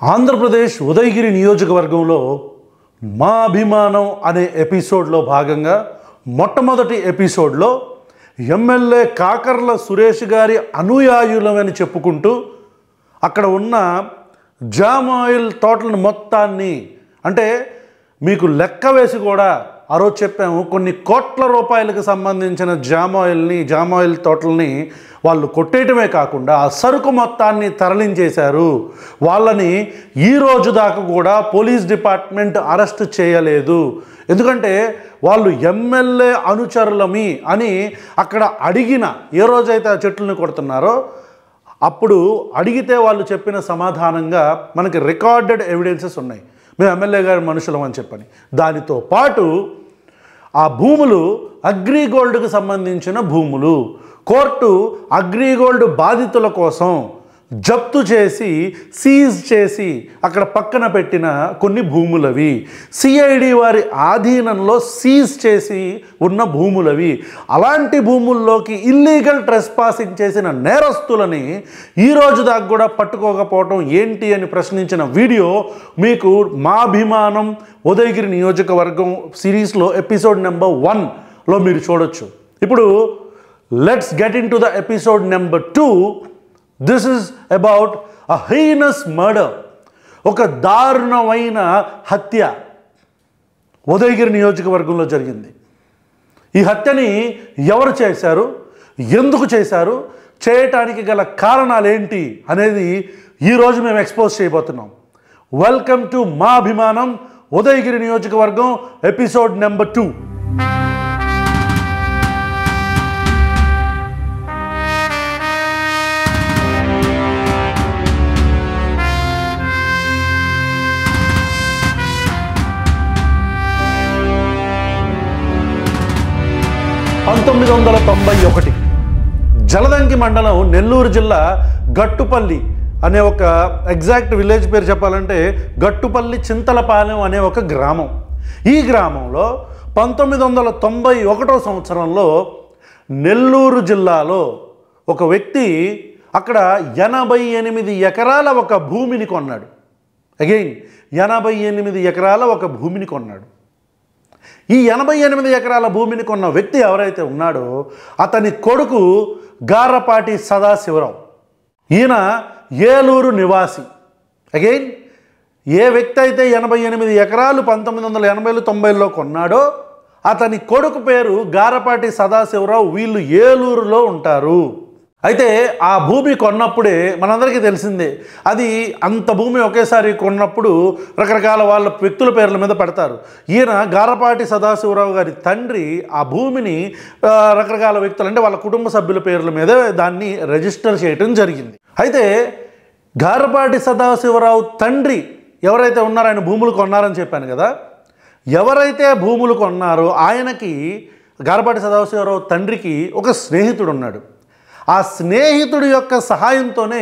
ఆంధ్రప్రదేశ్ ఉదయగిరి నియోజకవర్గంలో మా అభిమానం అనే ఎపిసోడ్లో భాగంగా మొట్టమొదటి ఎపిసోడ్లో ఎమ్మెల్యే కాకర్ల సురేష్ గారి అనుయాయులమని చెప్పుకుంటూ అక్కడ ఉన్న జామ్ ఆయిల్ తోటలను మొత్తాన్ని అంటే మీకు లెక్క వేసి కూడా ఆ రోజు చెప్పాము కొన్ని కోట్ల రూపాయలకు సంబంధించిన జామ్ ఆయిల్ తోటల్ని వాళ్ళు కొట్టేయటమే కాకుండా ఆ సరుకు మొత్తాన్ని తరలించేశారు. వాళ్ళని ఈ రోజు దాకా కూడా పోలీస్ డిపార్ట్మెంట్ అరెస్ట్ చేయలేదు. ఎందుకంటే వాళ్ళు ఎమ్మెల్యే అనుచరులమి అని అక్కడ అడిగిన ఏ రోజైతే ఆ చెట్లను కొడుతున్నారో అప్పుడు అడిగితే వాళ్ళు చెప్పిన సమాధానంగా మనకి రికార్డెడ్ ఎవిడెన్సెస్ ఉన్నాయి. మేము ఎమ్మెల్యే గారి మనుషులం అని చెప్పని. దానితో పాటు ఆ భూములు అగ్రిగోల్డ్కు సంబంధించిన భూములు కోర్టు అగ్రిగోల్డ్ బాధితుల కోసం జప్తు చేసి సీజ్ చేసి అక్కడ పక్కన పెట్టిన కొన్ని భూములవి సిఐడి వారి ఆధీనంలో సీజ్ చేసి ఉన్న భూములవి. అలాంటి భూముల్లోకి ఇల్లీగల్ ట్రెస్పాసింగ్ చేసిన నేరస్తులని ఈ రోజు దాకా కూడా పట్టుకోకపోవడం ఏంటి అని ప్రశ్నించిన వీడియో మీకు మా అభిమానం ఉదయగిరి నియోజకవర్గం సిరీస్లో ఎపిసోడ్ నెంబర్ 1లో మీరు చూడొచ్చు. ఇప్పుడు let's get in to the episode number 2. This is about a heinous murder. ఒక దారుణమైన హత్య ఉదయగిరి నియోజకవర్గంలో జరిగింది. ఈ హత్యని ఎవరు చేశారు, ఎందుకు చేశారు, చేయటానికి గల కారణాలు ఏంటి అనేది ఈరోజు మేము ఎక్స్పోజ్ చేయబోతున్నాం. వెల్కమ్ టు మా అభిమానం ఉదయగిరి నియోజకవర్గం ఎపిసోడ్ నెంబర్ 2. జలదంకి మండలం నెల్లూరు జిల్లా గట్టుపల్లి అనే ఒక ఎగ్జాక్ట్ విలేజ్ పేరు చెప్పాలంటే గట్టుపల్లి చింతలపాలెం అనే ఒక గ్రామం. ఈ గ్రామంలో 1991 సంవత్సరంలో నెల్లూరు జిల్లాలో ఒక వ్యక్తి అక్కడ 88 ఎకరాల ఒక భూమిని కొన్నాడు. అగైన్ 88 ఎకరాల ఒక భూమిని కొన్నాడు. ఈ 88 ఎకరాల భూమిని కొన్న వ్యక్తి ఎవరైతే ఉన్నాడో అతని కొడుకు గారపాటి సదాశివరావు. ఈయన ఏలూరు నివాసి. అగైన్ ఏ వ్యక్తి అయితే 88 ఎకరాలు 1980, 90లో కొన్నాడో అతని కొడుకు పేరు గారపాటి సదాశివరావు. వీళ్ళు ఏలూరులో ఉంటారు. అయితే ఆ భూమి కొన్నప్పుడే మనందరికీ తెలిసిందే, అది అంత భూమి ఒకేసారి కొన్నప్పుడు రకరకాల వాళ్ళ వ్యక్తుల పేర్ల మీద పెడతారు. ఈయన గారపాటి సదాశివరావు గారి తండ్రి ఆ భూమిని రకరకాల వ్యక్తులు అంటే వాళ్ళ కుటుంబ సభ్యుల పేర్ల మీద దాన్ని రిజిస్టర్ చేయడం జరిగింది. అయితే గారపాటి సదాశివరావు తండ్రి ఎవరైతే ఉన్నారో ఆయన భూములు కొన్నారని చెప్పాను కదా, ఎవరైతే భూములు కొన్నారో ఆయనకి గారపాటి సదాశివరావు తండ్రికి ఒక స్నేహితుడు ఉన్నాడు. ఆ స్నేహితుడి యొక్క సహాయంతోనే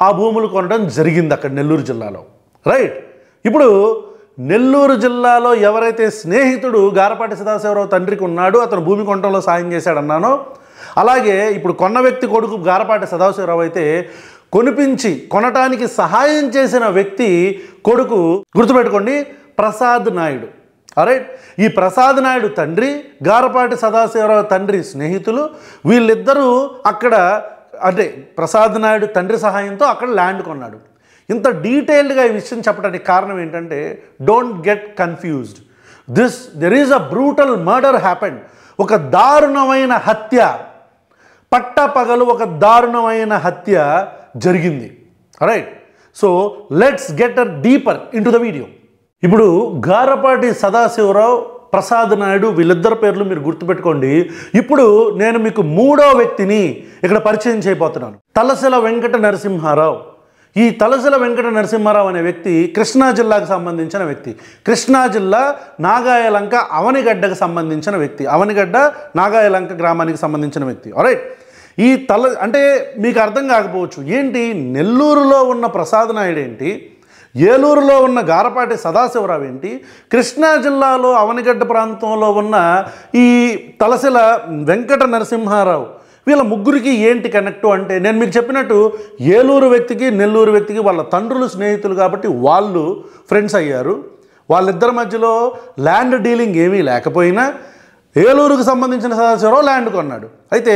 ఆ భూములు కొనడం జరిగింది అక్కడ నెల్లూరు జిల్లాలో. రైట్. ఇప్పుడు నెల్లూరు జిల్లాలో ఎవరైతే స్నేహితుడు గారపాటి సదాశివరావు తండ్రికి ఉన్నాడో అతను భూమి కొనడంలో సాయం చేశాడన్నానో, అలాగే ఇప్పుడు కొన్న వ్యక్తి కొడుకు గారపాటి సదాశివరావు అయితే కొనటానికి సహాయం చేసిన వ్యక్తి కొడుకు గుర్తుపెట్టుకోండి, ప్రసాద్ నాయుడు. రైట్. ఈ ప్రసాద్ నాయుడు తండ్రి గారపాటి సదాశివరావు తండ్రి స్నేహితులు వీళ్ళిద్దరూ అక్కడ అంటే ప్రసాద్ నాయుడు తండ్రి సహాయంతో అక్కడ ల్యాండ్ కొన్నాడు. ఇంత డీటెయిల్డ్గా ఈ విషయం చెప్పడానికి కారణం ఏంటంటే don't get confused. There is a brutal murder happened. ఒక దారుణమైన హత్య, పట్టపగలు ఒక దారుణమైన హత్య జరిగింది. Right. So let's get a deeper in to the video. ఇప్పుడు గారపాటి సదాశివరావు, ప్రసాద్ నాయుడు వీళ్ళిద్దరి పేర్లు మీరు గుర్తుపెట్టుకోండి. ఇప్పుడు నేను మీకు 3వ వ్యక్తిని ఇక్కడ పరిచయం చేయబోతున్నాను. తలసిల వెంకట నరసింహారావు. ఈ తలసిల వెంకట నరసింహారావు అనే వ్యక్తి కృష్ణా జిల్లాకు సంబంధించిన వ్యక్తి. కృష్ణా జిల్లా నాగాయలంక అవనిగడ్డకు సంబంధించిన వ్యక్తి. అవనిగడ్డ నాగాయలంక గ్రామానికి సంబంధించిన వ్యక్తి. ఆల్రైట్. ఈ అంటే మీకు అర్థం కాకపోవచ్చు, ఏంటి నెల్లూరులో ఉన్న ప్రసాద్ నాయుడు ఏంటి, ఏలూరులో ఉన్న గారపాటి సదాశివరావు ఏంటి, కృష్ణా జిల్లాలో అవనిగడ్డ ప్రాంతంలో ఉన్న ఈ తలసిల వెంకట నరసింహారావు వీళ్ళ ముగ్గురికి ఏంటి కనెక్ట్ అంటే నేను మీకు చెప్పినట్టు ఏలూరు వ్యక్తికి నెల్లూరు వ్యక్తికి వాళ్ళ తండ్రులు స్నేహితులు కాబట్టి వాళ్ళు ఫ్రెండ్స్ అయ్యారు. వాళ్ళిద్దరి మధ్యలో ల్యాండ్ డీలింగ్ ఏమీ లేకపోయినా ఏలూరుకు సంబంధించిన సదాశివరావు ల్యాండ్ కొన్నాడు. అయితే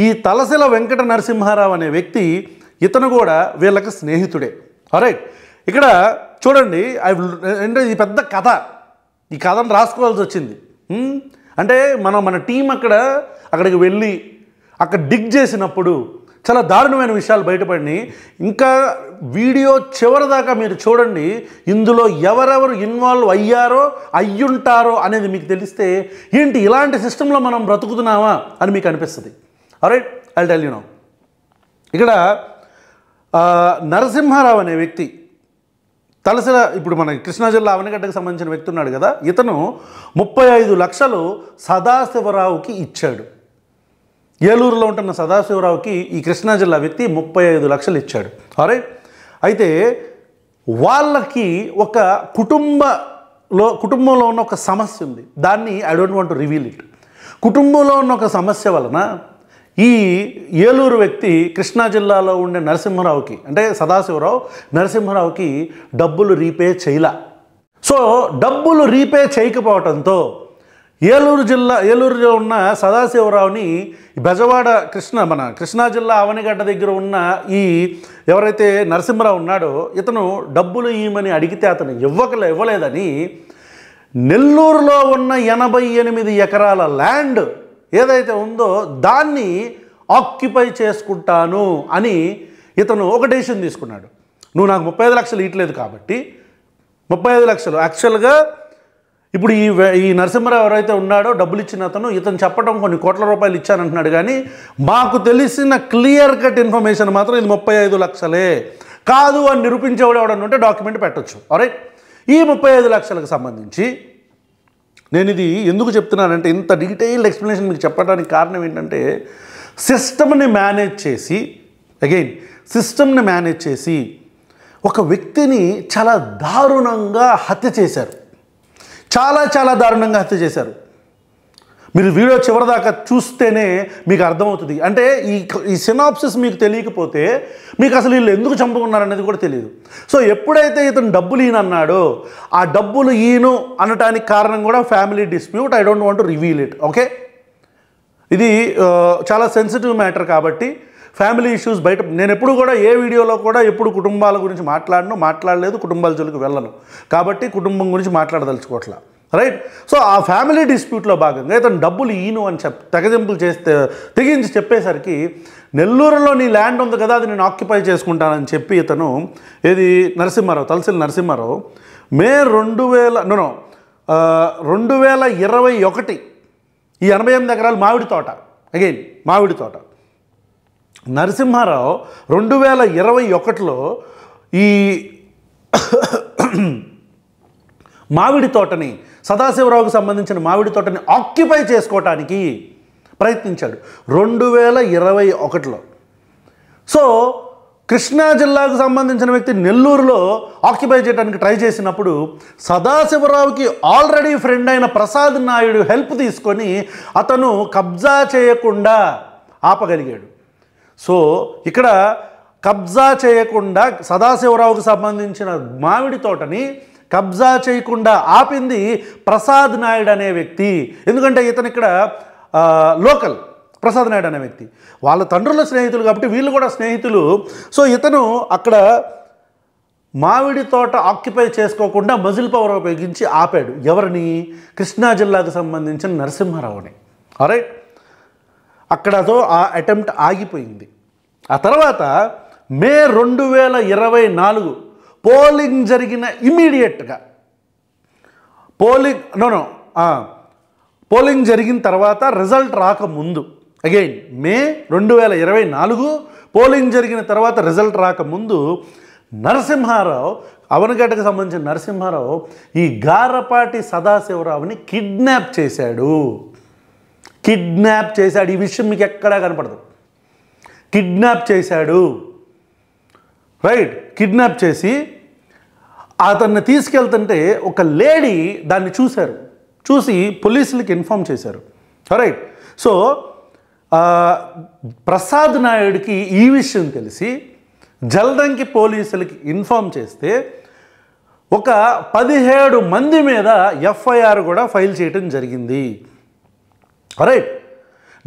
ఈ తలసిల వెంకట నరసింహారావు అనే వ్యక్తి ఇతను కూడా వీళ్ళకి స్నేహితుడే. రైట్, ఇక్కడ చూడండి, అంటే ఇది పెద్ద కథ. ఈ కథను రాసుకోవాల్సి వచ్చింది. అంటే మన టీం అక్కడికి వెళ్ళి అక్కడ డిగ్ చేసినప్పుడు చాలా దారుణమైన విషయాలు బయటపడినాయి. ఇంకా వీడియో చివరిదాకా మీరు చూడండి. ఇందులో ఎవరెవరు ఇన్వాల్వ్ అయ్యుంటారో అనేది మీకు తెలిస్తే ఏంటి ఇలాంటి సిస్టంలో మనం బ్రతుకుతున్నామా అని మీకు అనిపిస్తుంది. Right, I tell you now. ఇక్కడ నరసింహారావు అనే వ్యక్తి తలసిల, ఇప్పుడు మన కృష్ణా జిల్లా అవనిగడ్డకు సంబంధించిన వ్యక్తి ఉన్నాడు కదా, ఇతను 35 లక్షలు సదాశివరావుకి ఇచ్చాడు. ఏలూరులో ఉంటున్న సదాశివరావుకి ఈ కృష్ణా జిల్లా వ్యక్తి 35 లక్షలు ఇచ్చాడు. రైట్, అయితే వాళ్ళకి ఒక కుటుంబంలో ఉన్న ఒక సమస్య ఉంది. దాన్ని I don't want to reveal it. కుటుంబంలో ఉన్న ఒక సమస్య వలన ఈ ఏలూరు వ్యక్తి కృష్ణా జిల్లాలో ఉండే నరసింహారావుకి, అంటే సదాశివరావు నరసింహారావుకి డబ్బులు రీపే చేయలా. సో డబ్బులు రీపే చేయకపోవడంతో ఏలూరులో ఉన్న సదాశివరావుని బెజవాడ కృష్ణా జిల్లా అవనిగడ్డ దగ్గర ఉన్న ఈ ఎవరైతే నరసింహారావు ఉన్నాడో ఇతను డబ్బులు ఇవ్వమని అడిగితే అతను ఇవ్వలేదని నెల్లూరులో ఉన్న 88 ఎకరాల ల్యాండ్ ఏదైతే ఉందో దాన్ని ఆక్యుపై చేసుకుంటాను అని ఇతను ఒక డెసిషన్ తీసుకున్నాడు. నువ్వు నాకు 35 లక్షలు ఇవ్వట్లేదు కాబట్టి 35 లక్షలు యాక్చువల్గా ఇప్పుడు ఈ నరసింహారావు ఎవరైతే ఉన్నాడో డబ్బులు ఇచ్చిన ఇతను చెప్పడం కొన్ని కోట్ల రూపాయలు ఇచ్చానంటున్నాడు. కానీ మాకు తెలిసిన క్లియర్ కట్ ఇన్ఫర్మేషన్ మాత్రం ఇది 35 లక్షలే కాదు అని నిరూపించేవాడు ఎవడన్నా ఉంటే డాక్యుమెంట్ పెట్టొచ్చు. రైట్, ఈ 35 లక్షలకు సంబంధించి నేను ఇది ఎందుకు చెప్తున్నానంటే ఇంత డీటెయిల్డ్ ఎక్స్ప్లెనేషన్ మీకు చెప్పడానికి కారణం ఏంటంటే సిస్టమ్ని మేనేజ్ చేసి ఒక వ్యక్తిని చాలా దారుణంగా హత్య చేశారు. చాలా దారుణంగా హత్య చేశారు. మీరు వీడియో చివరిదాకా చూస్తేనే మీకు అర్థమవుతుంది. అంటే ఈ సినాప్సిస్ మీకు తెలియకపోతే మీకు అసలు వీళ్ళు ఎందుకు చంపుకున్నారనేది కూడా తెలియదు. సో ఎప్పుడైతే ఇతను డబ్బులు ఈయనన్నాడో ఆ డబ్బులు ఈయను అనటానికి కారణం కూడా family dispute. I don't want to reveal it. Okay, ఇది చాలా సెన్సిటివ్ మ్యాటర్ కాబట్టి ఫ్యామిలీ ఇష్యూస్ బయట నేను ఎప్పుడు కూడా ఏ వీడియోలో కూడా ఎప్పుడు కుటుంబాల గురించి మాట్లాడలేదు, కుటుంబాల జోలికి వెళ్ళను. కాబట్టి కుటుంబం గురించి మాట్లాడదలుచుకోవట్లా. రైట్, సో ఆ ఫ్యామిలీ డిస్ప్యూట్లో భాగంగా ఇతను డబ్బులు ఈను అని తెగించి చెప్పేసరికి నెల్లూరులో నీ ల్యాండ్ ఉంది కదా అది నేను ఆక్యుపై చేసుకుంటానని చెప్పి ఇతను తలసిల నరసింహారావు మే 2021 ఈ 88 ఎకరాలు మామిడి తోట నరసింహారావు 2021లో ఈ మామిడి తోటని సదాశివరావుకు సంబంధించిన మామిడి తోటని ఆక్యుపై చేసుకోవటానికి ప్రయత్నించాడు 2021లో. సో కృష్ణా జిల్లాకు సంబంధించిన వ్యక్తి నెల్లూరులో ఆక్యుపై చేయడానికి ట్రై చేసినప్పుడు సదాశివరావుకి ఆల్రెడీ ఫ్రెండ్ అయిన ప్రసాద్ నాయుడు హెల్ప్ తీసుకొని అతను కబ్జా చేయకుండా ఆపగలిగాడు. సో ఇక్కడ కబ్జా చేయకుండా సదాశివరావుకు సంబంధించిన మామిడి తోటని కబ్జా చేయకుండా ఆపింది ప్రసాద్ నాయుడు అనే వ్యక్తి. ఎందుకంటే ఇతను ఇక్కడ లోకల్ ప్రసాద్ నాయుడు అనే వ్యక్తి వాళ్ళ తండ్రుల స్నేహితులు కాబట్టి వీళ్ళు కూడా స్నేహితులు. సో ఇతను అక్కడ మామిడి తోట ఆక్యుపై చేసుకోకుండా మజిల్ పవర్ ఉపయోగించి ఆపాడు. ఎవరిని? కృష్ణా జిల్లాకు సంబంధించిన నరసింహారావుని. రైట్, అక్కడతో ఆ అటెంప్ట్ ఆగిపోయింది. ఆ తర్వాత మే 2024 పోలింగ్ జరిగిన ఇమీడియట్గా పోలింగ్ జరిగిన తర్వాత రిజల్ట్ రాకముందు అగైన్ మే 2024 పోలింగ్ జరిగిన తర్వాత రిజల్ట్ రాకముందు నరసింహారావు అవనగడ్డకు సంబంధించిన నరసింహారావు ఈ గారపాటి సదాశివరావుని కిడ్నాప్ చేశాడు. ఈ విషయం మీకు ఎక్కడా కనపడదు. కిడ్నాప్ చేశాడు. రైట్, కిడ్నాప్ చేసి అతన్ని తీసుకెళ్తుంటే ఒక లేడీ దాన్ని చూసి పోలీసులకి ఇన్ఫామ్ చేశారు. రైట్, సో ప్రసాద్ నాయుడికి ఈ విషయం తెలిసి జల్దంకి పోలీసులకి ఇన్ఫామ్ చేస్తే ఒక 17 మంది మీద ఎఫ్ఐఆర్ కూడా ఫైల్ చేయడం జరిగింది. రైట్,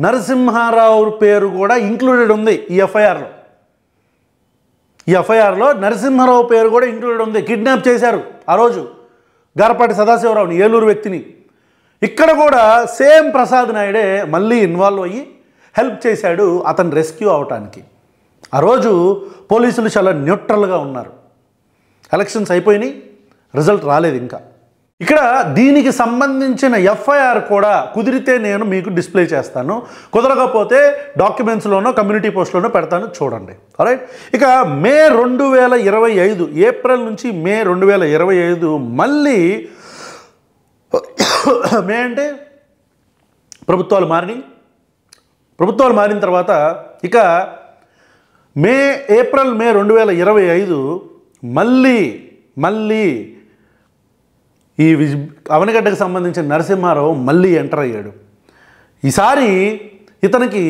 నరసింహారావు పేరు కూడా ఇంక్లూడెడ్ ఉంది ఈ ఎఫ్ఐఆర్లో. ఈ ఎఫ్ఐఆర్లో నరసింహారావు పేరు కూడా ఇంక్లూడెడ్ ఉంది. కిడ్నాప్ చేశారు ఆ రోజు గారపాటి సదాశివరావుని, ఏలూరు వ్యక్తిని. ఇక్కడ కూడా సేమ్ ప్రసాద్ నాయుడే మళ్ళీ ఇన్వాల్వ్ అయ్యి హెల్ప్ చేశాడు అతను రెస్క్యూ అవటానికి. ఆ రోజు పోలీసులు చాలా న్యూట్రల్గా ఉన్నారు. ఎలక్షన్స్ అయిపోయినాయి, రిజల్ట్ రాలేదు ఇంకా. ఇక్కడ దీనికి సంబంధించిన ఎఫ్ఐఆర్ కూడా కుదిరితే నేను మీకు డిస్ప్లే చేస్తాను, కుదరకపోతే డాక్యుమెంట్స్లోనో కమ్యూనిటీ పోస్ట్లోనో పెడతాను, చూడండి. రైట్, ఇక మే 2025 ఏప్రిల్ నుంచి మే 2025 మళ్ళీ మే అంటే ప్రభుత్వాలు మారినాయి. ప్రభుత్వాలు మారిన తర్వాత ఇక ఏప్రిల్ మే 2025 మళ్ళీ ఈ అవనిగడ్డకు సంబంధించిన నరసింహారావు మళ్ళీ ఎంటర్ అయ్యాడు. ఈసారి ఇతనికి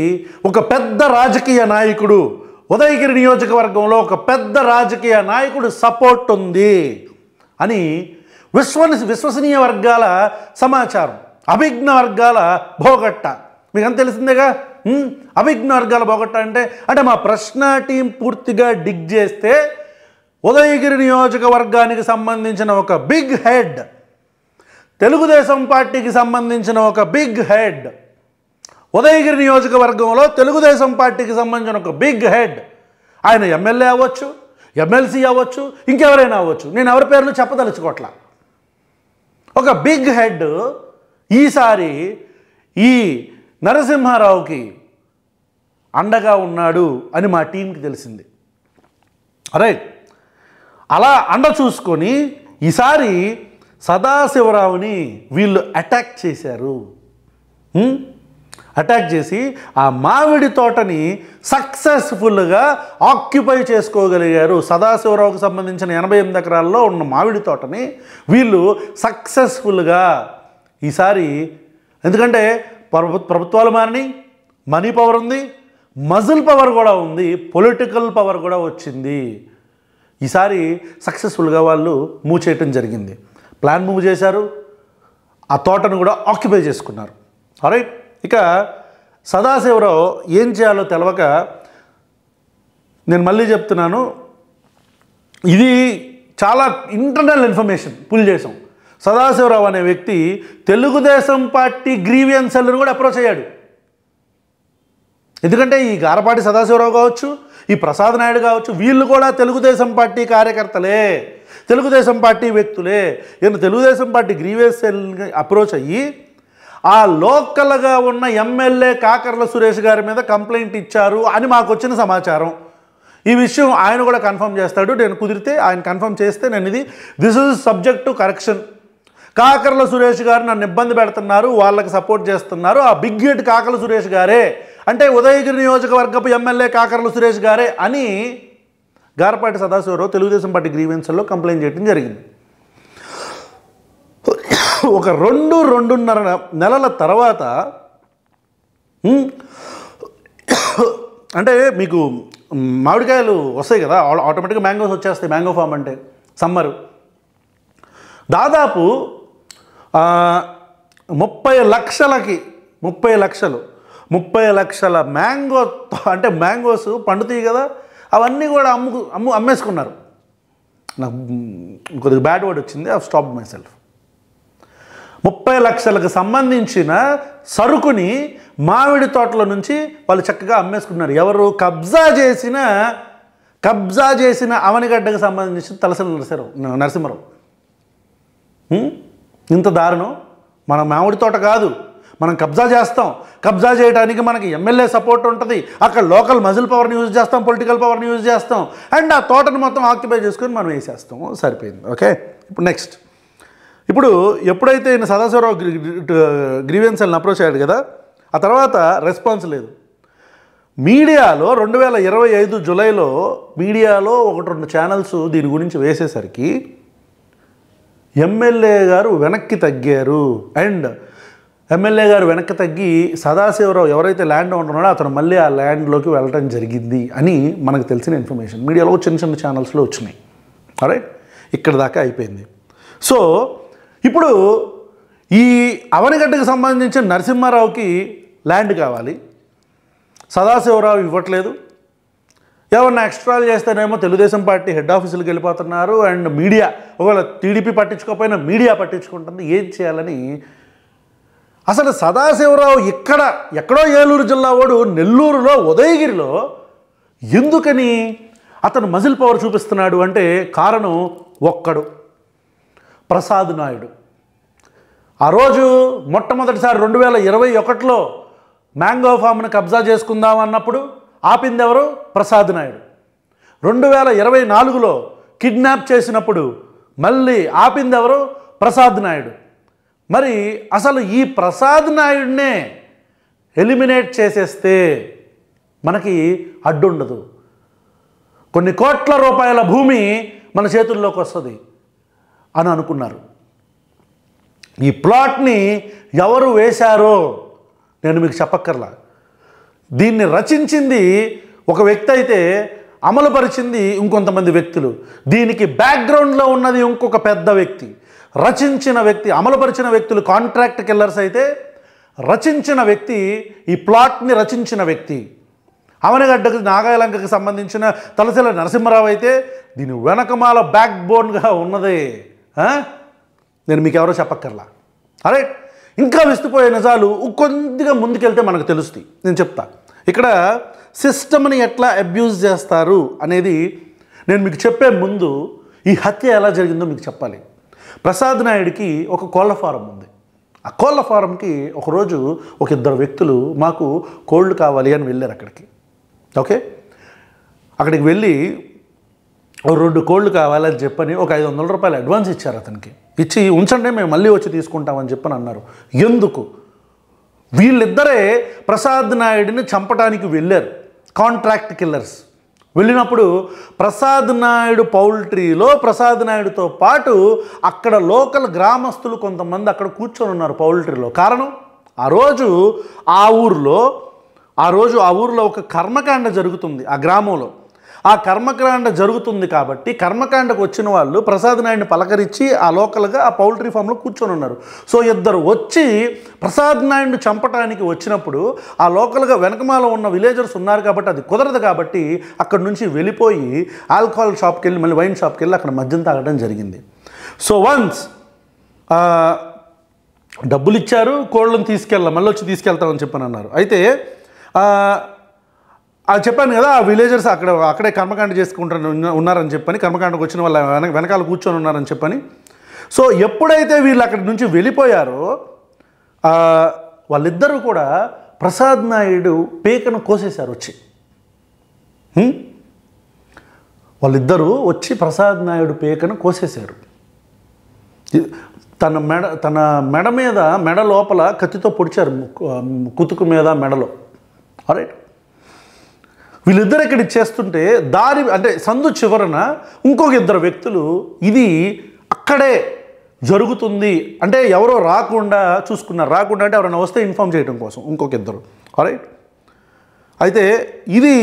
ఒక పెద్ద రాజకీయ నాయకుడు, ఉదయగిరి నియోజకవర్గంలో ఒక పెద్ద రాజకీయ నాయకుడు సపోర్ట్ ఉంది అని విశ్వసనీయ వర్గాల సమాచారం. అభిజ్ఞ వర్గాల భోగట్ట మీకు అంత తెలిసిందేగా. అభిజ్ఞ వర్గాల భోగట్ట అంటే మా ప్రశ్న టీం పూర్తిగా డిగ్ చేస్తే ఉదయగిరి నియోజకవర్గానికి సంబంధించిన ఒక బిగ్ హెడ్, తెలుగుదేశం పార్టీకి సంబంధించిన ఒక బిగ్ హెడ్, ఉదయగిరి నియోజకవర్గంలో తెలుగుదేశం పార్టీకి సంబంధించిన ఒక బిగ్ హెడ్, ఆయన ఎమ్మెల్యే అవ్వచ్చు, ఎమ్మెల్సీ అవ్వచ్చు, ఇంకెవరైనా అవ్వచ్చు, నేను ఎవరి పేర్లు చెప్పదలుచుకోవట్లా. ఒక బిగ్ హెడ్ ఈసారి ఈ నరసింహారావుకి అండగా ఉన్నాడు అని మా టీంకి తెలిసింది. రైట్, అలా అండ చూసుకొని ఈసారి సదాశివరావుని వీళ్ళు అటాక్ చేశారు. అటాక్ చేసి ఆ మామిడి తోటని సక్సెస్ఫుల్గా ఆక్యుపై చేసుకోగలిగారు. సదాశివరావుకు సంబంధించిన 88 ఎకరాల్లో ఉన్న మామిడి తోటని వీళ్ళు సక్సెస్ఫుల్గా ఈసారి, ఎందుకంటే ప్రభుత్వాలు మారినాయి, మనీ పవర్ ఉంది, మజిల్ పవర్ కూడా ఉంది, పొలిటికల్ పవర్ కూడా వచ్చింది. ఈసారి సక్సెస్ఫుల్గా వాళ్ళు మూవ్ చేయటం జరిగింది. ప్లాన్ మూవ్ చేశారు, ఆ తోటను కూడా ఆక్యుపై చేసుకున్నారు. రైట్, ఇక సదాశివరావు ఏం చేయాలో తెలవక, నేను మళ్ళీ చెప్తున్నాను, ఇది చాలా ఇంటర్నల్ ఇన్ఫర్మేషన్ పుల్ చేసాం. సదాశివరావు అనే వ్యక్తి తెలుగుదేశం పార్టీ గ్రీవియన్స్ సెల్ను కూడా అప్రోచ్ అయ్యాడు. ఎందుకంటే ఈ గారపాటి సదాశివరావు కావచ్చు, ఈ ప్రసాద్ నాయుడు కావచ్చు, వీళ్ళు కూడా తెలుగుదేశం పార్టీ కార్యకర్తలే, తెలుగుదేశం పార్టీ వ్యక్తులే. ఈయన తెలుగుదేశం పార్టీ గ్రీవియన్స్ సెల్ని అప్రోచ్ అయ్యి ఆ లోకల్గా ఉన్న ఎమ్మెల్యే కాకర్ల సురేష్ గారి మీద కంప్లైంట్ ఇచ్చారు అని మాకు వచ్చిన సమాచారం. ఈ విషయం ఆయన కూడా కన్ఫర్మ్ చేస్తాడు. నేను కుదిరితే ఆయన కన్ఫర్మ్ చేస్తే నేను this is subject to correction. Kakarla Suresh గారు నన్ను ఇబ్బంది పెడుతున్నారు, వాళ్ళకి సపోర్ట్ చేస్తున్నారు, ఆ బిగ్ హెడ్ కాకర్ల సురేష్ గారే, అంటే ఉదయగిరి నియోజకవర్గపు ఎమ్మెల్యే కాకర్ల సురేష్ గారే అని గారపాటి సదాశివరావు తెలుగుదేశం పార్టీ గ్రీవెన్స్లో కంప్లైంట్ చేయడం జరిగింది. ఒక 2-2.5 నెలల తర్వాత, అంటే మీకు మామిడికాయలు వస్తాయి కదా, ఆటోమేటిక్గా మ్యాంగోస్ వచ్చేస్తాయి. మ్యాంగో ఫామ్ అంటే సమ్మరు, దాదాపు 30 లక్షల మ్యాంగో, అంటే మ్యాంగోస్ పండుతాయి కదా, అవన్నీ కూడా అమ్మేసుకున్నారు. నాకు కొద్దిగా బ్యాడ్ వర్డ్ వచ్చింది, ఐ స్టాప్ మై సెల్ఫ్. 30 లక్షలకు సంబంధించిన సరుకుని మామిడి తోటల నుంచి వాళ్ళు చక్కగా అమ్మేసుకున్నారు. ఎవరు? కబ్జా చేసిన అవనిగడ్డకు సంబంధించిన తలసరి నరసింహారావు. ఇంత దారుణం. మన మామిడి తోట కాదు, మనం కబ్జా చేస్తాం. కబ్జా చేయడానికి మనకి ఎమ్మెల్యే సపోర్ట్ ఉంటుంది, అక్కడ లోకల్ మజిల్ పవర్ని యూజ్ చేస్తాం, పొలిటికల్ పవర్ని యూజ్ చేస్తాం, అండ్ ఆ తోటను మొత్తం ఆక్యుపై చేసుకొని మనం వేసేస్తాం. సరిపోయింది. ఓకే, ఇప్పుడు నెక్స్ట్. ఇప్పుడు ఎప్పుడైతే ఈయన సదాశివరావు గ్రీవెన్స్ సెల్ని అప్రోచ్ అయ్యాడు కదా, ఆ తర్వాత రెస్పాన్స్ లేదు. మీడియాలో 2025 జూలైలో మీడియాలో 1-2 ఛానల్స్ దీని గురించి వేసేసరికి ఎమ్మెల్యే గారు వెనక్కి తగ్గారు అండ్ ఎమ్మెల్యే గారు వెనక్కి తగ్గి సదాశివరావు ఎవరైతే ల్యాండ్ ఉంటున్నాడో అతను మళ్ళీ ఆ ల్యాండ్లోకి వెళ్ళటం జరిగింది అని మనకు తెలిసిన ఇన్ఫర్మేషన్ మీడియాలో చిన్న చిన్న ఛానల్స్లో వచ్చినాయి. రైట్, ఇక్కడ దాకా అయిపోయింది. సో ఇప్పుడు ఈ అవనిగడ్డకు సంబంధించిన నరసింహారావుకి ల్యాండ్ కావాలి, సదాశివరావు ఇవ్వట్లేదు. ఎవరన్నా ఎక్స్ట్రాలు చేస్తేనేమో తెలుగుదేశం పార్టీ హెడ్ ఆఫీసులకు వెళ్ళిపోతున్నారు. అండ్ మీడియా, ఒకవేళ టీడీపీ పట్టించుకోకపోయినా మీడియా పట్టించుకుంటుంది. ఏం చేయాలని అసలు సదాశివరావు ఎక్కడో ఏలూరు జిల్లా వాడు నెల్లూరులో ఉదయగిరిలో ఎందుకని అతను మజిల్ పవర్ చూపిస్తున్నాడు అంటే కారణం ఒక్కడు, ప్రసాద్ నాయుడు. ఆ రోజు మొట్టమొదటిసారి 2021లో మ్యాంగో ఫామ్ను కబ్జా చేసుకుందాం అన్నప్పుడు ఆపింది ఎవరు? ప్రసాద్ నాయుడు. 2024లో కిడ్నాప్ చేసినప్పుడు మళ్ళీ ఆపింది ఎవరు? ప్రసాద్ నాయుడు. మరి అసలు ఈ ప్రసాద్ నాయుడినే ఎలిమినేట్ చేసేస్తే మనకి అడ్డుండదు, కొన్ని కోట్ల రూపాయల భూమి మన చేతుల్లోకి వస్తుంది అని అనుకున్నారు. ఈ ప్లాట్ని ఎవరు వేశారో నేను మీకు చెప్పక్కర్లా. దీన్ని రచించింది ఒక వ్యక్తి అయితే అమలుపరిచింది ఇంకొంతమంది వ్యక్తులు. దీనికి బ్యాక్గ్రౌండ్లో ఉన్నది ఇంకొక పెద్ద వ్యక్తి. రచించిన వ్యక్తి, అమలుపరిచిన వ్యక్తులు కాంట్రాక్ట్ కిల్లర్స్ అయితే, రచించిన వ్యక్తి, ఈ ప్లాట్ని రచించిన వ్యక్తి అవనిగడ్డకు నాగాలంకకి సంబంధించిన తలసిల నరసింహారావు అయితే దీని వెనకమాల బ్యాక్ బోన్గా ఉన్నదే నేను మీకు ఎవరో చెప్పక్కర్లా. అరే, ఇంకా విస్తుపోయే నిజాలు కొద్దిగా ముందుకెళ్తే మనకు తెలుస్తాయి. నేను చెప్తా. ఇక్కడ సిస్టమ్ని ఎట్లా అబ్యూజ్ చేస్తారు అనేది నేను మీకు చెప్పే ముందు ఈ హత్య ఎలా జరిగిందో మీకు చెప్పాలి. ప్రసాద్ నాయుడికి ఒక కోళ్ల ఫారం ఉంది. ఆ కోళ్ల ఫారంకి ఒకరోజు ఒక ఇద్దరు వ్యక్తులు మాకు కోళ్ళు కావాలి అని వెళ్ళారు అక్కడికి. ఓకే, అక్కడికి వెళ్ళి 2 కోళ్ళు కావాలని చెప్పని ఒక 500 రూపాయలు అడ్వాన్స్ ఇచ్చారు అతనికి. ఇచ్చి ఉంచండి, మేము మళ్ళీ వచ్చి తీసుకుంటామని చెప్పని అన్నారు. ఎందుకు? వీళ్ళిద్దరే ప్రసాద్ నాయుడిని చంపడానికి వెళ్ళారు, కాంట్రాక్ట్ కిల్లర్స్. వెళ్ళినప్పుడు ప్రసాద్ నాయుడు పౌల్ట్రీలో ప్రసాద్ నాయుడుతో పాటు అక్కడ లోకల్ గ్రామస్తులు కొంతమంది అక్కడ కూర్చొని ఉన్నారు పౌల్ట్రీలో. కారణం, ఆ రోజు ఆ ఊరిలో ఒక కర్మకాండ జరుగుతుంది ఆ గ్రామంలో. ఆ కర్మకాండ జరుగుతుంది కాబట్టి కర్మకాండకు వచ్చిన వాళ్ళు ప్రసాద్ నాయుడిని పలకరించి ఆ లోకల్గా ఆ పౌల్ట్రీ ఫామ్లో కూర్చొని ఉన్నారు. సో ఇద్దరు వచ్చి ప్రసాద్ నాయుడిని చంపడానికి వచ్చినప్పుడు ఆ లోకల్గా వెనకమాల ఉన్న విలేజర్స్ ఉన్నారు కాబట్టి అది కుదరదు కాబట్టి అక్కడ నుంచి వెళ్ళిపోయి ఆల్కహాల్ షాప్కి వెళ్ళి మళ్ళీ వైన్ షాప్కి వెళ్ళి అక్కడ మద్యం తాగడం జరిగింది. సో వన్స్ డబ్బులు ఇచ్చారు, కోళ్ళను మళ్ళీ వచ్చి తీసుకెళ్తామని చెప్పని అన్నారు. అయితే అది చెప్పాను కదా, ఆ విలేజర్స్ అక్కడే కర్మకాండ చేసుకుంటారు ఉన్నారని చెప్పని, కర్మకాండకు వచ్చిన వాళ్ళ వెనకాల కూర్చొని ఉన్నారని చెప్పని. సో ఎప్పుడైతే వీళ్ళు అక్కడి నుంచి వెళ్ళిపోయారో వాళ్ళిద్దరూ కూడా ప్రసాద్ నాయుడు పేకను కోసేశారు వచ్చి. వాళ్ళిద్దరూ వచ్చి ప్రసాద్ నాయుడు పేకను కోసేశారు. తన మెడ లోపల కత్తితో పొడిచారు, కుతుకు మీద మెడలో. రైట్, వీళ్ళిద్దరు ఇక్కడ చేస్తుంటే దారి అంటే సందు చివరన ఇంకొక ఇద్దరు వ్యక్తులు ఇది అక్కడే జరుగుతుంది అంటే ఎవరో రాకుండా చూసుకున్నారు. రాకుండా అంటే ఎవరైనా వస్తే ఇన్ఫార్మ్ చేయడం కోసం ఇంకొక ఇద్దరు. రైట్, అయితే ఇది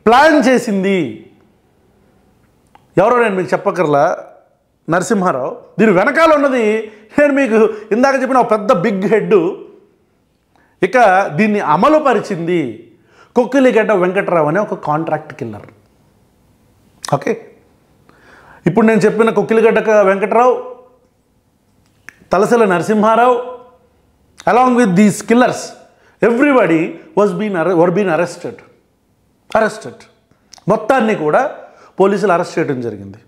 ప్లాన్ చేసింది ఎవరో నేను మీకు చెప్పకర్లా, నరసింహారావు. దీని వెనకాల ఉన్నది నేను మీకు ఇందాక చెప్పిన ఒక పెద్ద బిగ్ హెడ్. ఇక దీన్ని అమలు పరిచింది కొక్కిలిగడ్డ వెంకట్రావు అనే ఒక కాంట్రాక్ట్ కిల్లర్. ఓకే, ఇప్పుడు నేను చెప్పిన Kokkiligadda Venkatrao, Talasila Narasimharao, along with these killers everybody were been arrested. మొత్తాన్ని కూడా పోలీసులు అరెస్ట్ చేయడం జరిగింది.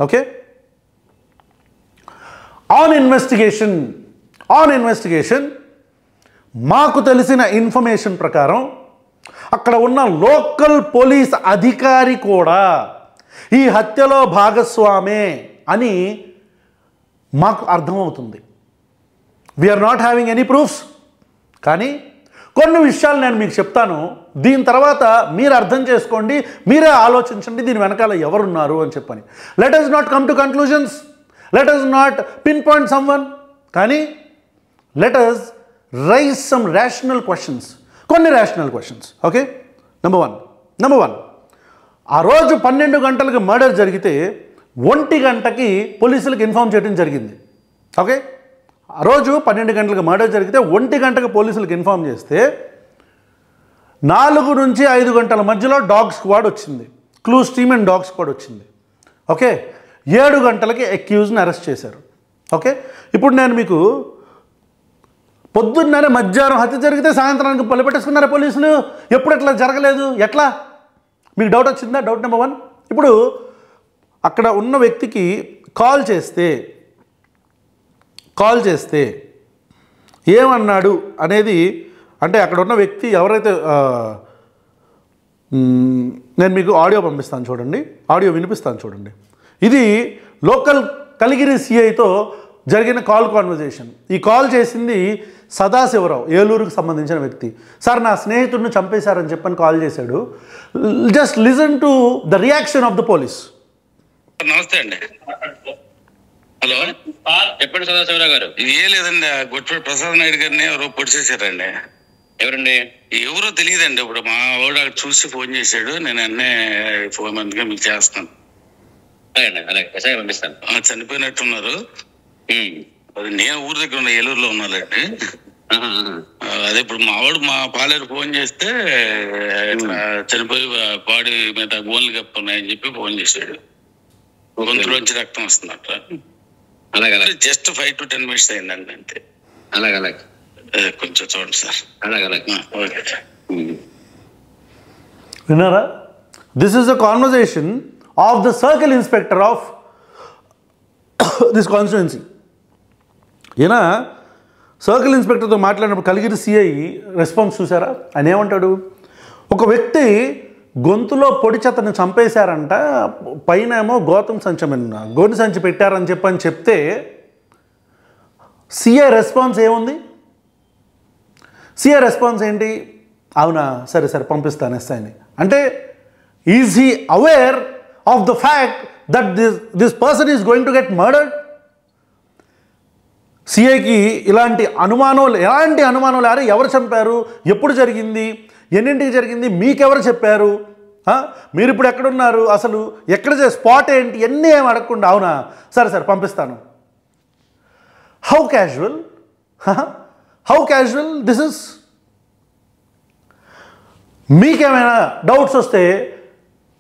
ఓకే, ఆన్ ఇన్వెస్టిగేషన్ మాకు తెలిసిన ఇన్ఫర్మేషన్ ప్రకారం అక్కడ ఉన్న లోకల్ పోలీస్ అధికారి కూడా ఈ హత్యలో భాగస్వామే అని మాకు అర్థమవుతుంది. We are not having any proofs, కానీ కొన్ని విషయాలు నేను మీకు చెప్తాను. దీని తర్వాత మీరు అర్థం చేసుకోండి, మీరే ఆలోచించండి దీని వెనకాల ఎవరున్నారు అని చెప్పని. Let us not come to conclusions, let us not pinpoint someone, కానీ let us raise some rational questions, కొన్ని rational questions. Okay, number one, ఆ రోజు 12 గంటలకు మర్డర్ జరిగితే 1 గంటకి పోలీసులకు ఇన్ఫామ్ చేయడం జరిగింది. ఓకే, ఆ రోజు 12 గంటలకు మర్డర్ జరిగితే 1 గంటకు పోలీసులకు ఇన్ఫామ్ చేస్తే 4 నుంచి 5 గంటల మధ్యలో డాగ్ స్క్వాడ్ వచ్చింది, clues team and dog squad వచ్చింది. ఓకే, 7 గంటలకి అక్యూజ్ని అరెస్ట్ చేశారు. ఓకే, ఇప్పుడు నేను మీకు పొద్దున్ననే మధ్యాహ్నం హత్య జరిగితే సాయంత్రానికి పల్లెపెట్టేసుకున్నారా పోలీసులు, ఎప్పుడు ఎట్లా జరగలేదు, ఎట్లా? మీకు డౌట్ వచ్చిందా? Doubt number 1. ఇప్పుడు అక్కడ ఉన్న వ్యక్తికి కాల్ చేస్తే ఏమన్నాడు అనేది, అంటే అక్కడ ఉన్న వ్యక్తి ఎవరైతే, నేను మీకు ఆడియో పంపిస్తాను చూడండి, ఆడియో వినిపిస్తాను చూడండి. ఇది లోకల్ కలిగిరి సిఐతో జరిగిన కాల్ కాన్వర్జేషన్. ఈ కాల్ చేసింది సదాశివరావు, ఏలూరుకు సంబంధించిన వ్యక్తి. సార్, నా స్నేహితుడిని చంపేశారని చెప్పని కాల్ చేశాడు. Just listen to the reaction of the police. నమస్తే అండి. హలో, చెప్పండి సదాశివరావు గారు. ఇది ఏ లేదండి, గొట్టిపేట ప్రసాద్ నాయుడు గారిని ఎవరో పొడిచేశారండి. ఎవరండి? ఎవరో తెలియదండి. ఇప్పుడు మా వాడు అక్కడ చూసి ఫోన్ చేశాడు, నేను అన్నీ ఫోన్ అందుకే మీకు చేస్తాను. అలాగే ఎస్ఐ పంపిస్తాను. చనిపోయినట్టున్నారు. అది నేను ఊరి దగ్గర ఉన్న ఏలూరులో ఉన్నానండి. అదే ఇప్పుడు మా వాడు మా పాలేరు ఫోన్ చేస్తే ఇట్లా చనిపోయి బాడీ మీద గోన్లు కప్పున్నాయని చెప్పి ఫోన్ చేశాడు. గొంతులోంచి రక్తం వస్తుంది అట్లా. అలాగే జస్ట్ 5 to 10 minutes అయిందండి అంతే. అలాగే కొంచెం చూడండి సార్. అలాగే ఓకే సార్. విన్నారా? This is the conversation of the circle inspector of this constituency. ఈయన సర్కిల్ ఇన్స్పెక్టర్తో మాట్లాడినప్పుడు కలిగిరి సిఐ రెస్పాన్స్ చూసారా? ఆయన ఏమంటాడు, ఒక వ్యక్తి గొంతులో పొడి చెత్తను చంపేశారంట, పైన ఏమో గోని సంచి పెట్టారని చెప్పని చెప్తే సిఐ రెస్పాన్స్ ఏముంది? సిఐ రెస్పాన్స్ ఏంటి? అవునా, సరే పంపిస్తాను ఎస్ఐని. అంటే is he aware of the fact that this person is going to get murdered? సిఐకి ఎలాంటి అనుమానాలు అరే ఎవరు చంపారు, ఎప్పుడు జరిగింది, ఎన్నింటికి జరిగింది, మీకెవరు చెప్పారు, మీరు ఇప్పుడు ఎక్కడున్నారు, అసలు ఎక్కడ స్పాట్ ఏంటి, ఎన్ని ఏమి అడగకుండా అవునా సరే పంపిస్తాను. How casual this is. మీకేమైనా డౌట్స్ వస్తే,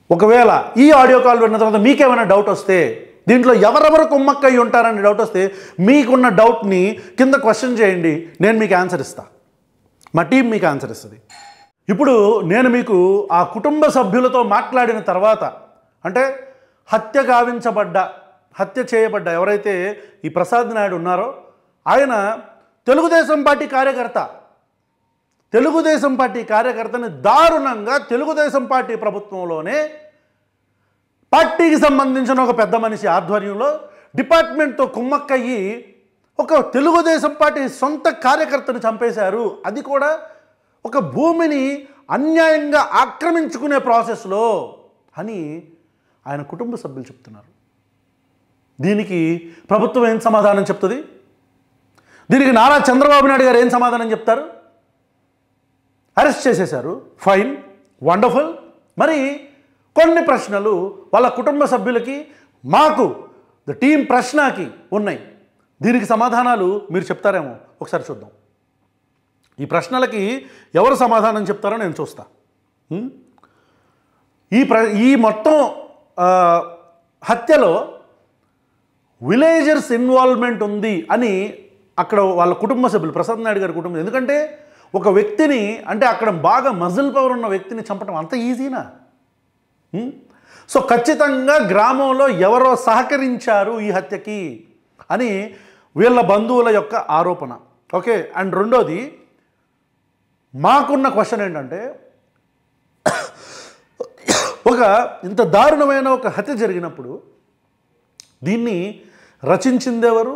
ఒకవేళ ఈ ఆడియో కాల్ విన్న తర్వాత మీకేమైనా డౌట్ వస్తే, దీంట్లో ఎవరెవరు కుమ్మక్కయ్యి ఉంటారని డౌట్ వస్తే మీకున్న డౌట్ని కింద క్వశ్చన్ చేయండి, నేను మీకు ఆన్సర్ ఇస్తా, మా టీం మీకు ఆన్సర్ ఇస్తుంది. ఇప్పుడు నేను మీకు ఆ కుటుంబ సభ్యులతో మాట్లాడిన తర్వాత, అంటే హత్య చేయబడ్డ ఎవరైతే ఈ ప్రసాద్ నాయుడు ఉన్నారో ఆయన తెలుగుదేశం పార్టీ కార్యకర్తని దారుణంగా తెలుగుదేశం పార్టీ ప్రభుత్వంలోనే పార్టీకి సంబంధించిన ఒక పెద్ద మనిషి ఆధ్వర్యంలో డిపార్ట్మెంట్తో కుమ్మక్కయ్యి ఒక తెలుగుదేశం పార్టీ సొంత కార్యకర్తను చంపేశారు, అది కూడా ఒక భూమిని అన్యాయంగా ఆక్రమించుకునే ప్రాసెస్లో అని ఆయన కుటుంబ సభ్యులు చెప్తున్నారు. దీనికి ప్రభుత్వం ఏం సమాధానం చెప్తుంది? దీనికి నారా చంద్రబాబు నాయుడు గారు ఏం సమాధానం చెప్తారు? అరెస్ట్ చేసేశారు, ఫైన్, వండర్ఫుల్. మరి కొన్ని ప్రశ్నలు వాళ్ళ కుటుంబ సభ్యులకి, మాకు ద టీం ప్రశ్నకి ఉన్నాయి. దీనికి సమాధానాలు మీరు చెప్తారేమో, ఒకసారి చూద్దాం. ఈ ప్రశ్నలకి ఎవరు సమాధానం చెప్తారో నేను చూస్తా. ఈ మొత్తం హత్యలో విలేజర్స్ ఇన్వాల్వ్మెంట్ ఉంది అని అక్కడ వాళ్ళ కుటుంబ సభ్యులు, ప్రసాద్ నాయుడు గారి కుటుంబం, ఎందుకంటే ఒక వ్యక్తిని, అంటే అక్కడ బాగా మజిల్ పవర్ ఉన్న వ్యక్తిని చంపడం అంత ఈజీనా? సో ఖచ్చితంగా గ్రామంలో ఎవరో సహకరించారు ఈ హత్యకి అని వీళ్ళ బంధువుల యొక్క ఆరోపణ. ఓకే, అండ్ రెండోది మాకున్న క్వశ్చన్ ఏంటంటే, ఒక ఇంత దారుణమైన ఒక హత్య జరిగినప్పుడు దీన్ని రచించిందెవరు,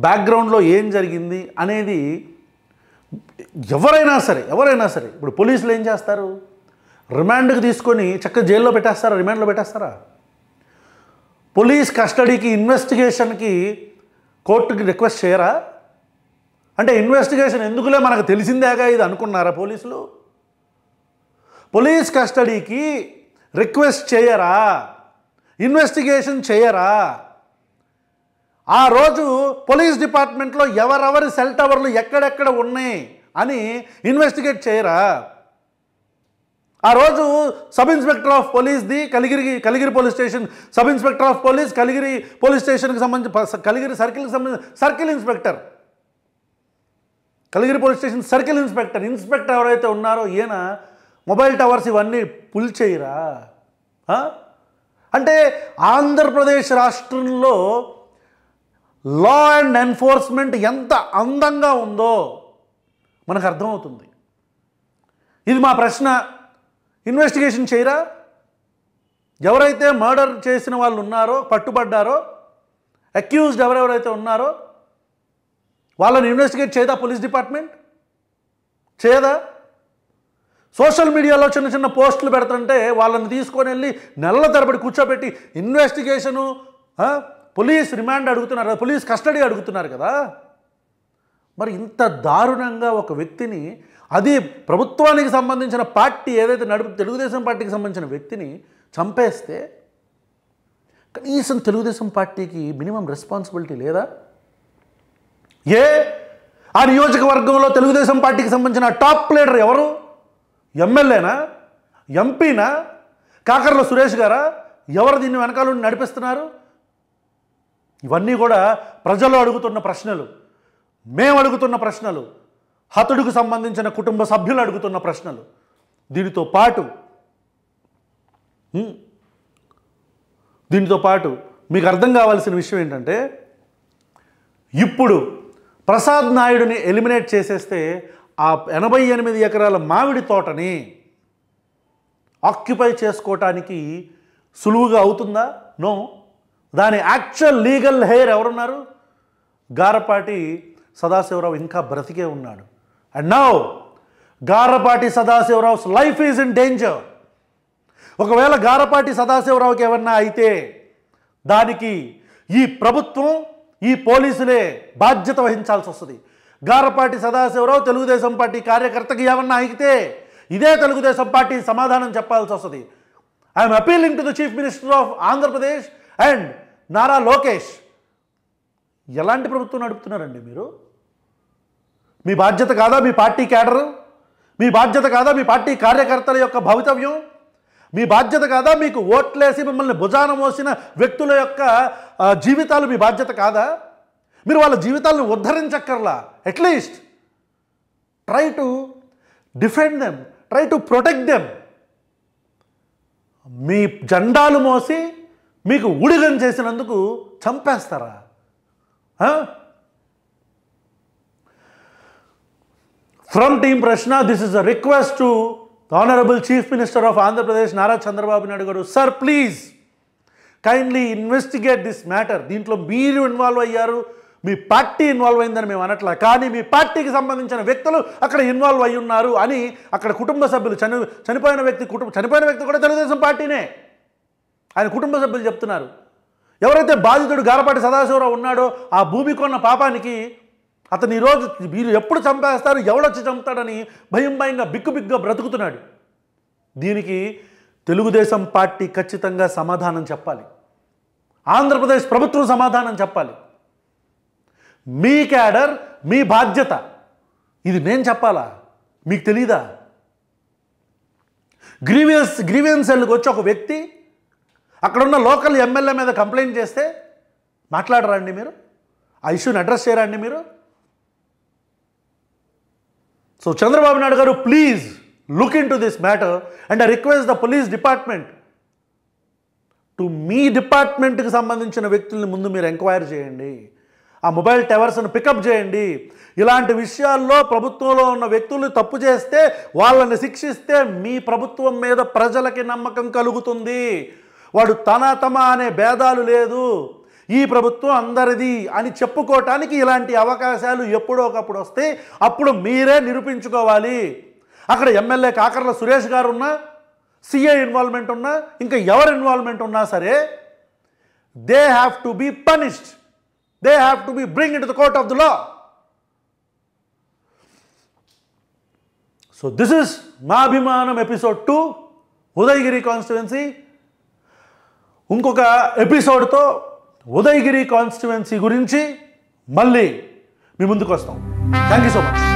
బ్యాక్గ్రౌండ్లో ఏం జరిగింది అనేది ఎవరైనా సరే ఇప్పుడు పోలీసులు ఏం చేస్తారు? రిమాండ్కి తీసుకొని చక్కగా జైల్లో పెట్టేస్తారా, రిమాండ్లో పెట్టేస్తారా? పోలీస్ కస్టడీకి, ఇన్వెస్టిగేషన్కి కోర్టుకి రిక్వెస్ట్ చేయరా? అంటే ఇన్వెస్టిగేషన్ ఎందుకులే మనకు తెలిసిందేగా ఇది అనుకున్నారా పోలీసులు? పోలీస్ కస్టడీకి రిక్వెస్ట్ చేయరా? ఇన్వెస్టిగేషన్ చేయరా? ఆ రోజు పోలీస్ డిపార్ట్మెంట్లో ఎవరెవరి సెల్ టవర్లు ఎక్కడెక్కడ ఉన్నాయి అని ఇన్వెస్టిగేట్ చేయరా? ఆ రోజు సబ్ ఇన్స్పెక్టర్ ఆఫ్ పోలీస్ది Kaligiri police station sub inspector of police Kaligiri police స్టేషన్కి సంబంధించి కలిగిరి సర్కిల్కి సంబంధించి circle inspector Kaligiri police station circle inspector ఎవరైతే ఉన్నారో ఈయన మొబైల్ టవర్స్ ఇవన్నీ పుల్ చేయరా? అంటే ఆంధ్రప్రదేశ్ రాష్ట్రంలో లా అండ్ ఎన్ఫోర్స్మెంట్ ఎంత అందంగా ఉందో మనకు అర్థమవుతుంది. ఇది మా ప్రశ్న. ఇన్వెస్టిగేషన్ చేయరా? ఎవరైతే మర్డర్ చేసిన వాళ్ళు ఉన్నారో, పట్టుబడ్డారో, అక్యూజ్డ్ ఎవరెవరైతే ఉన్నారో వాళ్ళని ఇన్వెస్టిగేట్ చేయదా పోలీస్ డిపార్ట్మెంట్? చేయదా? సోషల్ మీడియాలో చిన్న చిన్న పోస్టులు పెడుతుంటే వాళ్ళని తీసుకొని వెళ్ళి నెలల తరబడి కూర్చోబెట్టి ఇన్వెస్టిగేషను, పోలీస్ రిమాండ్ అడుగుతున్నారు, పోలీస్ కస్టడీ అడుగుతున్నారు కదా. మరి ఇంత దారుణంగా ఒక వ్యక్తిని, అది ప్రభుత్వానికి సంబంధించిన పార్టీ ఏదైతే తెలుగుదేశం పార్టీకి సంబంధించిన వ్యక్తిని చంపేస్తే కనీసం తెలుగుదేశం పార్టీకి మినిమం రెస్పాన్సిబిలిటీ లేదా? ఆ నియోజకవర్గంలో తెలుగుదేశం పార్టీకి సంబంధించిన టాప్ లీడర్ ఎవరు? ఎమ్మెల్యేనా? ఎంపీనా? కాకర్ల సురేష్ గారా? ఎవరు దీన్ని వెనకాల నడిపిస్తున్నారు? ఇవన్నీ కూడా ప్రజలు అడుగుతున్న ప్రశ్నలు, మేము అడుగుతున్న ప్రశ్నలు, హతుడికి సంబంధించిన కుటుంబ సభ్యులు అడుగుతున్న ప్రశ్నలు. దీనితో పాటు మీకు అర్థం కావాల్సిన విషయం ఏంటంటే, ఇప్పుడు ప్రసాద్ నాయుడుని ఎలిమినేట్ చేసేస్తే ఆ 88 ఎకరాల మామిడి తోటని ఆక్యుపై చేసుకోవటానికి సులువుగా అవుతుందా? నో. దాని యాక్చువల్ లీగల్ హెయిర్ ఎవరున్నారు? గారపాటి సదాశివరావు ఇంకా బ్రతికే ఉన్నాడు. And now Garapati Sadashiva Rao's life is in danger. ఒకవేళ గారపాటి సదాశివరావుకి ఏమన్నా అయితే దానికి ఈ ప్రభుత్వం, ఈ పోలీసులే బాధ్యత వహించాల్సి వస్తుంది. గారపాటి సదాశివరావు తెలుగుదేశం పార్టీ కార్యకర్తకి ఏమన్నా అయితే ఇదే తెలుగుదేశం పార్టీ సమాధానం చెప్పాల్సి వస్తుంది. I'm appealing to the chief minister of Andhra Pradesh and Nara Lokesh. ఎలాంటి ప్రభుత్వం నడుపుతున్నారండి మీరు? మీ బాధ్యత కాదా మీ పార్టీ క్యాడరు? మీ బాధ్యత కాదా మీ పార్టీ కార్యకర్తల యొక్క భవితవ్యం? మీ బాధ్యత కాదా మీకు ఓట్లేసి మిమ్మల్ని భుజాన మోసిన వ్యక్తుల యొక్క జీవితాలు మీ బాధ్యత కాదా? మీరు వాళ్ళ జీవితాలను ఉద్ధరించక్కర్లా. At least try to defend them, try to protect them. మీ జెండాలు మోసి మీకు ఊడిగం చేసినందుకు చంపేస్తారా? ఫ్రమ్ టీమ్ ప్రశ్న, this is a request to honourable chief minister of Andhra Pradesh Nara Chandrababu Naidu garu. Sir please kindly investigate this matter. దీంట్లో మీరు ఇన్వాల్వ్ అయ్యారు, మీ పార్టీ ఇన్వాల్వ్ అయిందని మేము అనట్లా, కానీ మీ పార్టీకి సంబంధించిన వ్యక్తులు అక్కడ ఇన్వాల్వ్ అయి ఉన్నారు అని అక్కడ కుటుంబ సభ్యులు, చనిపోయిన వ్యక్తి కూడా తెలుగుదేశం పార్టీనే, ఆయన కుటుంబ సభ్యులు చెప్తున్నారు. ఎవరైతే బాధితుడు గారపాటి సదాశివరావు ఉన్నాడో ఆ భూమి కొన్న పాపానికి అతను ఈరోజు వీరు ఎప్పుడు చంపేస్తారు, ఎవడొచ్చి చంపుతాడని భయంగా బిక్కుబిగ్గుగా బ్రతుకుతున్నాడు. దీనికి తెలుగుదేశం పార్టీ ఖచ్చితంగా సమాధానం చెప్పాలి. ఆంధ్రప్రదేశ్ ప్రభుత్వం సమాధానం చెప్పాలి. మీ క్యాడర్, మీ బాధ్యత, ఇది నేను చెప్పాలా? మీకు తెలీదా? గ్రీవియన్స్ సెల్కి వచ్చి ఒక వ్యక్తి అక్కడున్న లోకల్ ఎమ్మెల్యే మీద కంప్లైంట్ చేస్తే మాట్లాడరా అండి మీరు? ఆ ఇష్యూని అడ్రస్ చేయరా అండి మీరు? సో చంద్రబాబు నాయుడు గారు, please look into this matter and I request the police department to మీ డిపార్ట్మెంట్కి సంబంధించిన వ్యక్తుల్ని ముందు మీరు ఎంక్వైరీ చేయండి. ఆ మొబైల్ టవర్స్ను పికప్ చేయండి. ఇలాంటి విషయాల్లో ప్రభుత్వంలో ఉన్న వ్యక్తులు తప్పు చేస్తే వాళ్ళని శిక్షిస్తే మీ ప్రభుత్వం మీద ప్రజలకి నమ్మకం కలుగుతుంది. వాడు తమ అనే భేదాలు లేదు, ఈ ప్రభుత్వం అందరిది అని చెప్పుకోవటానికి ఇలాంటి అవకాశాలు ఎప్పుడో ఒకప్పుడు వస్తే అప్పుడు మీరే నిరూపించుకోవాలి. అక్కడ ఎమ్మెల్యే కాకర్ల సురేష్ గారు ఉన్నా, సిఐ ఇన్వాల్వ్మెంట్ ఉన్నా, ఇంకా ఎవరి ఇన్వాల్వ్మెంట్ ఉన్నా సరే, they have to be punished. They have to be bring into the court of the law. So this is మా అభిమానం ఎపిసోడ్ 2 ఉదయగిరి కాన్స్టిట్యువెన్సీ. ఇంకొక ఎపిసోడ్తో ఉదయగిరి కాన్స్టిట్యువెన్సీ గురించి మళ్ళీ మీ ముందుకు వస్తాం. Thank you so much.